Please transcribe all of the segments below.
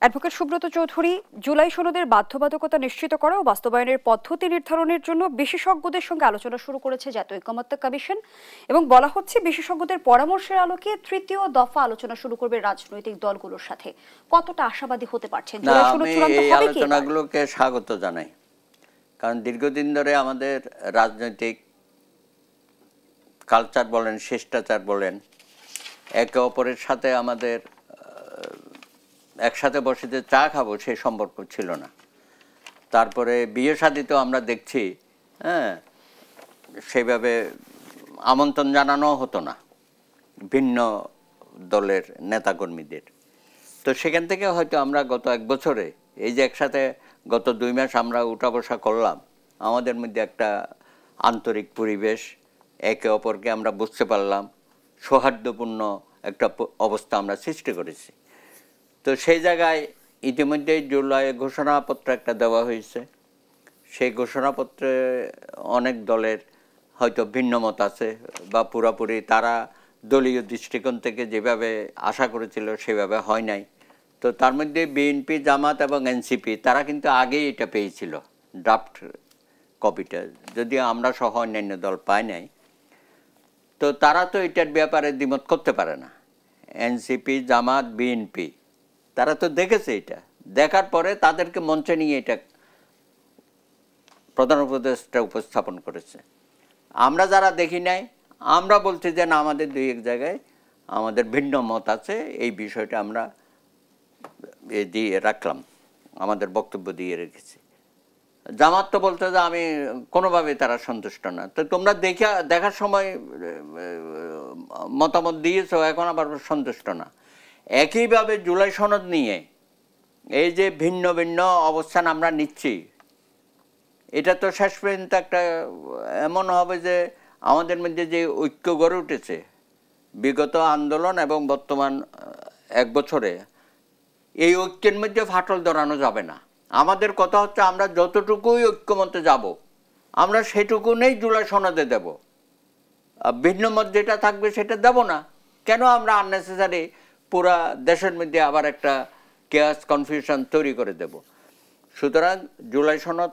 Advocate Subrata Chowdhury, July সনদের বাধ্যবাধকতা নিশ্চিত করা ও বাস্তবায়নের পদ্ধতি নির্ধারণের জন্য বিশেষজ্ঞদের সঙ্গে আলোচনা শুরু করেছে জাতীয় ঐকমত্য কমিশন এবং বলা হচ্ছে বিশেষজ্ঞদের পরামর্শের আলোকে তৃতীয় দফা আলোচনা শুরু করবে রাজনৈতিক দলগুলোর সাথে। কতটা আশাবাদী হতে পারছেন? জুলাই সনদ চূড়ান্ত হবে কি? এই আলোচনাগুলোকে স্বাগত জানাই, কারণ দীর্ঘদিন ধরে আমাদের রাজনৈতিক কালচার বলেন, শিষ্টাচার বলেন, একে অপরের সাথে আমাদের একসাথে বসে যে চা খাবো সেই সম্পর্ক ছিল না। তারপরে বিয়ে শাদিতেও আমরা দেখছি সেভাবে আমন্ত্রণ জানানো হতো না ভিন্ন দলের নেতাকর্মীদের। তো সেখান থেকে হয়তো আমরা গত এক বছরে এই যে একসাথে গত 2 মাস আমরা উঠা বসা করলাম, আমাদের মধ্যে একটা আন্তরিক পরিবেশ, একে অপরকে আমরা বুঝতে পারলাম, সৌহার্দ্যপূর্ণ একটা অবস্থা আমরা সৃষ্টি করেছি। তো সেই জায়গায় ইতিমধ্যেই জুলাই ঘোষণাপত্র একটা দেওয়া হয়েছে। সেই ঘোষণাপত্রে অনেক দলের হয়তো ভিন্ন মত আছে বা পুরোপুরি তারা দলীয় দৃষ্টিকোণ থেকে যেভাবে আশা করেছিল সেভাবে হয় নাই। তো তার মধ্যে বিএনপি, জামাত এবং এনসিপি তারা কিন্তু আগেই এটা পেয়েছিল, ড্রাফট কপিটা, যদিও আমরা সহ অন্যান্য দল পাই নাই। তো তারা তো এটার ব্যাপারে দ্বিমত করতে পারে না। এনসিপি, জামাত, বিএনপি তারা তো দেখেছে, এটা দেখার পরে তাদেরকে মঞ্চে নিয়ে এটা প্রধান উপদেষ্টা উপস্থাপন করেছে। আমরা যারা দেখি নাই, আমরা বলছি যে না, আমাদের 2-1 জায়গায় আমাদের ভিন্ন মত আছে, এই বিষয়টা আমরা দিয়ে রাখলাম, আমাদের বক্তব্য দিয়ে রেখেছি। জামাত তো বলতে যে আমি কোনোভাবে তারা সন্তুষ্ট না। তো তোমরা দেখার সময় মতামত দিয়েছো, এখন আবার সন্তুষ্ট না। একইভাবে জুলাই সনদ নিয়ে এই যে ভিন্ন ভিন্ন অবস্থান আমরা নিচ্ছি, এটা তো শেষ পর্যন্ত একটা এমন হবে যে আমাদের মধ্যে যে ঐক্য গড়ে উঠেছে বিগত আন্দোলন এবং বর্তমান 1 বছরে, এই ঐক্যের মধ্যে ফাটল ধরানো যাবে না। আমাদের কথা হচ্ছে আমরা যতটুকুই ঐক্যমতে যাব, আমরা সেটুকু নেই জুলাই সনদে দেব। ভিন্ন মত যেটা থাকবে সেটা দেব না। কেন আমরা আননেসেসারি পুরা দেশের মধ্যে আবার একটা কেয়াস, কনফিউশন তৈরি করে দেব? সুতরাং জুলাই সনদ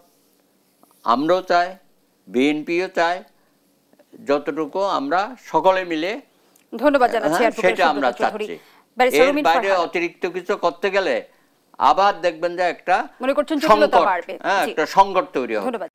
আমরাও চাই, বিএনপিও চাই, যতটুকু আমরা সকলে মিলে ধন্যবাদ জানাচ্ছি সেটা আমরা চাচ্ছি। এর বাইরে অতিরিক্ত কিছু করতে গেলে আবার দেখবেন যে একটা মনে করছেন জটিলতা বাড়বে, একটা সংকট তৈরি হবে। ধন্যবাদ।